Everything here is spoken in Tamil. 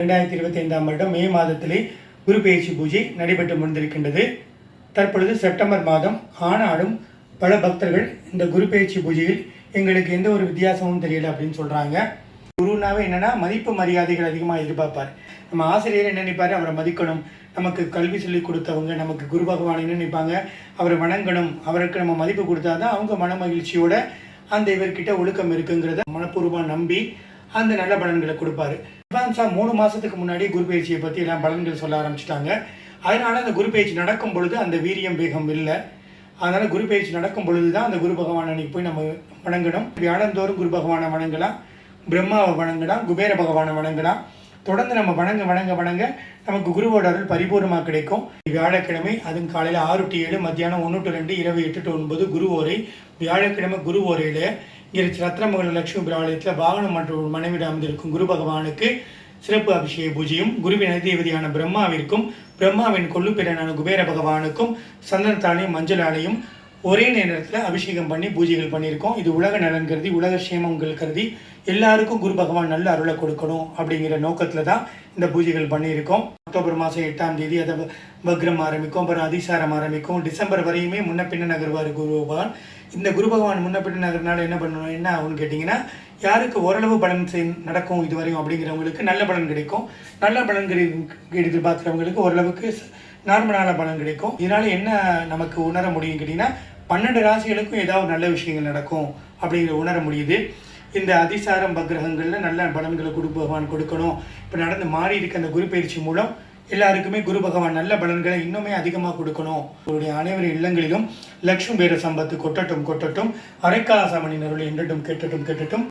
2025ஆம் வருடம் மே மாதத்திலே குரு பெயர்ச்சி பூஜை நடைபெற்று முடிந்திருக்கின்றது. தற்பொழுது செப்டம்பர் மாதம். ஆனாலும் பல பக்தர்கள் இந்த குரு பெயர்ச்சி பூஜையில் எங்களுக்கு எந்த ஒரு வித்தியாசமும் தெரியல அப்படின்னு சொல்கிறாங்க. குருனாவே என்னென்னா மதிப்பு மரியாதைகள் அதிகமாக எதிர்பார்ப்பார். நம்ம ஆசிரியர் என்ன நினைப்பார், அவரை மதிக்கணும். நமக்கு கல்வி சொல்லி கொடுத்தவங்க நமக்கு குரு பகவான் என்ன நினைப்பாங்க, அவரை வணங்கணும். அவருக்கு நம்ம மதிப்பு கொடுத்தா தான் அவங்க மன மகிழ்ச்சியோட அந்த இவர்கிட்ட ஒழுக்கம் இருக்குங்கிறத மனப்பூர்வமாக நம்பி அந்த நல்ல பலன்களை கொடுப்பாரு. அட்வான்ஸாக 3 மாதத்துக்கு முன்னாடி குரு பயிற்சியை பற்றி எல்லாம் பலன்கள் சொல்ல ஆரம்பிச்சிட்டாங்க. அதனால அந்த குரு பயிற்சி நடக்கும் பொழுது அந்த வீரியம் வேகம் இல்லை. அதனால குரு பயிற்சி நடக்கும் பொழுது தான் அந்த குரு பகவான் அன்னைக்கு போய் நம்ம வணங்கணும். வியாழந்தோறும் குரு பகவானை வணங்கலாம், பிரம்மாவை வணங்கலாம், குபேர பகவானை வணங்கலாம். தொடர்ந்து நம்ம வணங்க நமக்கு குருவோட அருள் பரிபூர்ணமாக கிடைக்கும். வியாழக்கிழமை அதுவும் காலையில் 6 to 7, மத்தியானம் 1 to 2, இரவு 8 to 9 குரு ஓரை. வியாழக்கிழமை குரு ஓரையில் இங்கே ரத்னமங்கல லட்சுமி பிராலயத்தில் வாகனம் மற்றும் மனைவிட அமர்ந்திருக்கும் குரு பகவானுக்கு சிறப்பு அபிஷேக பூஜையும், குருவின் அதிபதியான பிரம்மாவிற்கும் பிரம்மாவின் கொள்ளு பிறனான குபேர பகவானுக்கும் சந்தனத்தாலையும் மஞ்சள் ஆலையும் ஒரே நேரத்தில் அபிஷேகம் பண்ணி பூஜைகள் பண்ணியிருக்கோம். இது உலக நலன் கருதி, உலக சேமங்கள் கருதி எல்லாருக்கும் குரு பகவான் நல்ல அருளை கொடுக்கணும் அப்படிங்கிற நோக்கத்தில் தான் இந்த பூஜைகள் பண்ணியிருக்கோம். அக்டோபர் மாதம் 8ஆம் தேதி அதை வக்ரம் ஆரம்பிக்கும், அப்புறம் அதிசாரம் ஆரம்பிக்கும். டிசம்பர் வரையுமே முன்ன பின்ன நகர்வார் குரு பகவான். இந்த குரு பகவான் முன்ன பின்ன நகர்னால என்ன பண்ணணும், என்ன ஆகும்னு கேட்டிங்கன்னா, யாருக்கு ஓரளவு பலன் நடக்கும் இதுவரையும் அப்படிங்கிறவங்களுக்கு நல்ல பலன் கிடைக்கும். நல்ல பலன்கள் எதிர்பார்க்குறவங்களுக்கு ஓரளவுக்கு நார்மலான பலன் கிடைக்கும். இதனால் என்ன நமக்கு உணர முடியும் கேட்டிங்கன்னா, 12 ராசிகளுக்கும் ஏதாவது நல்ல விஷயங்கள் நடக்கும் அப்படிங்கிற உணர முடியுது. இந்த அதிசாரம் பக்ரகங்களில் நல்ல பலன்களை குரு பகவான் கொடுக்கணும். இப்போ நடந்து மாறி இருக்க அந்த குரு பயிற்சி மூலம் எல்லாருக்குமே குரு பகவான் நல்ல பலன்களை இன்னுமே அதிகமாக கொடுக்கணும். உங்களுடைய அனைவரின் இல்லங்களிலும் லக்ஷ்மி பேர சம்பத்து கொட்டட்டும். அரைக்கால சாமணி நருளை என்றட்டும் கேட்டட்டும்.